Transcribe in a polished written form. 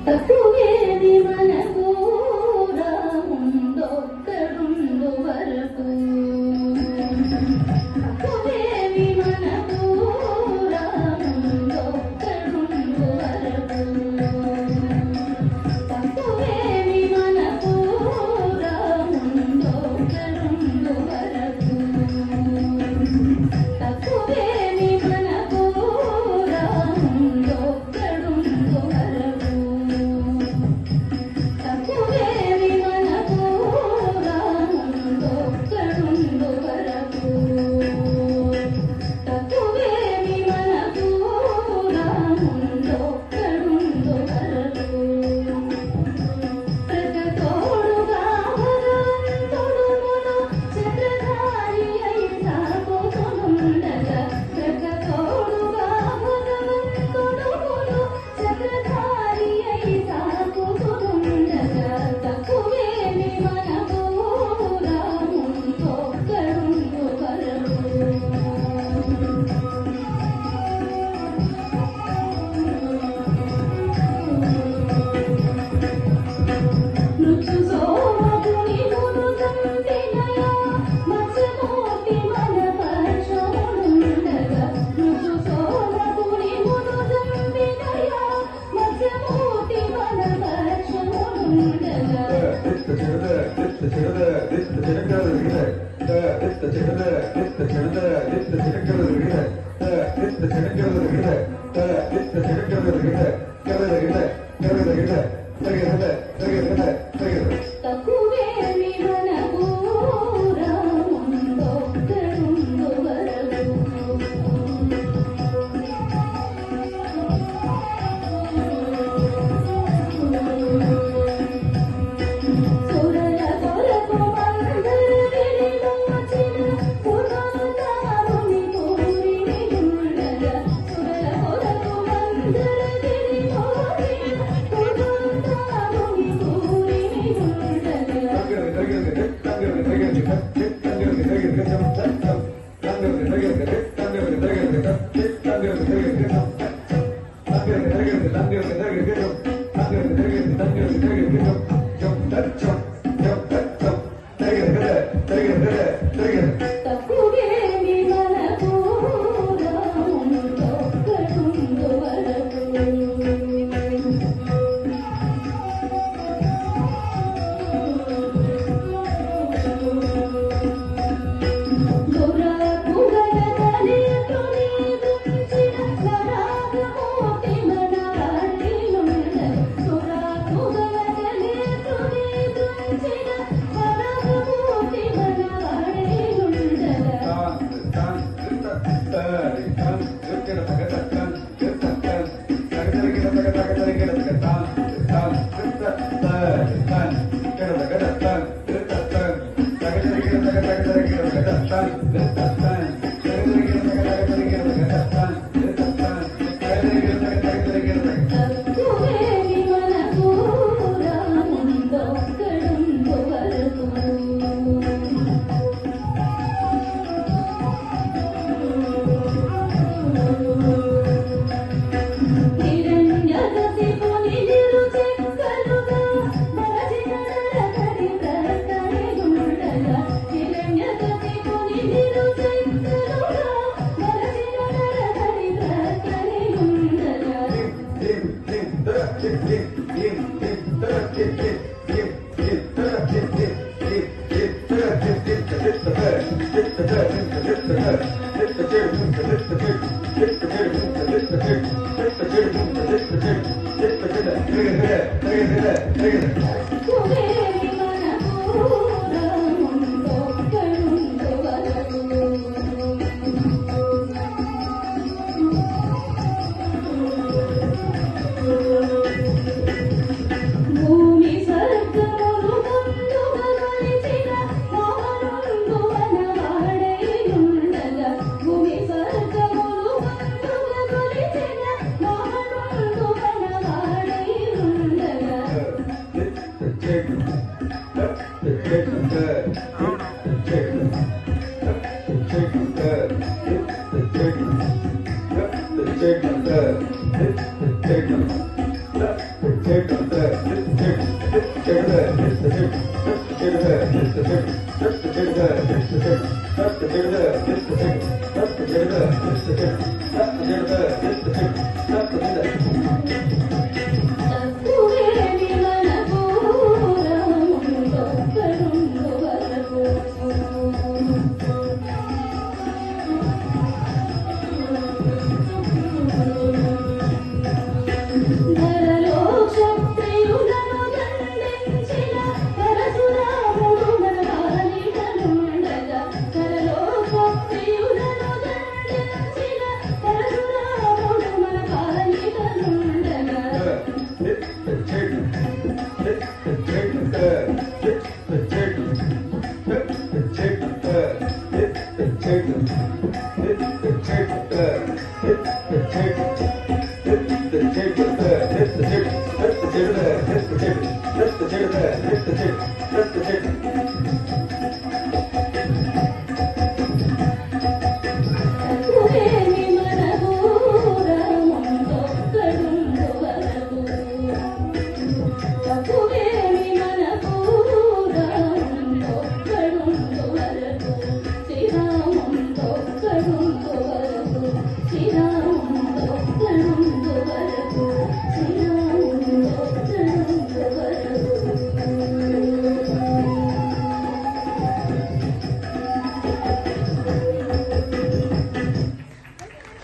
తక్కువేది మనకు రాముందొక్కడుండు వరకు తక్కువేవి మనకు రాముందొక్కడుండు వరకు తక్కువేవి మనకు రాముందొక్కడుండు వరకు తక్కువేవి మనకు రాముందొక్కడుండు వరకు తక్కువేవి మనకు రాముందొక్కడుండు వరకు తక్కువేవి మనకు రాముందొక్కడుండు వరకు ప్రగతోడుగా భగవంతుడును చక్రధారి అయి సాగుతుండగా ప్రగతోడుగా భగవంతుడును చక్రధారి అయి సాగుతుండగా తక్కువేవి మనకు రాముందొక్కడుండు వరకు నృత్యు సోమకుని మును తంతినయ మత్స్యమూర్తి మన పరశుడుండగా నృత్యు సోమకుని మును తంతినయ మత్స్యమూర్తి మన పరశుడుండగా తక్కువేవి మనకు రాముందొక్కడుండు వరకు సురల కొరకు మందరిలోచిన పునరుద్ధారుని కోరినియుండగా సురల కొరకు మందరిలోచిన పునరుద్ధారుని కోరినియుండగా తక్కువేవి మనకు రాముందొక్కడుండు వరకు దురపుగల కలియుని దుంచిన వరాగమూర్తి మన వాడియుండగా దురపుగల కలియుని దుంచిన వరాగమూర్తి మన వాడియుండగా తక్కువేవి మనకు రాముందొక్కడుండు వరకు హిరణ్యకశిపుని నిలుచెక్కలుగా మరచిన నరకడి ప్రక్కనిగుండగా హిరణ్యకశిపుని నిలుచెక్కలుగా మరచిన నరకడి ప్రక్కనిగుండగా తక్కువేవి మనకు రాముందొక్కడుండు వరకు భూమి స్వర్గములు ముందుగా కొలిచిన మోహనుండు వనవాడయుండగా భూమి స్వర్గములు ముందుగా కొలిచిన మోహనుండు వనవాడయుండగా తక్కువేమి మనకు రాముందొక్కడుండు వరకు ధరలో క్షత్రియులను దండించిన పరశురాముడు మన పాలిటనుండగా ధరలో క్షత్రియులను దండించిన పరశురాముడు మన పాలిటనుండగా Let's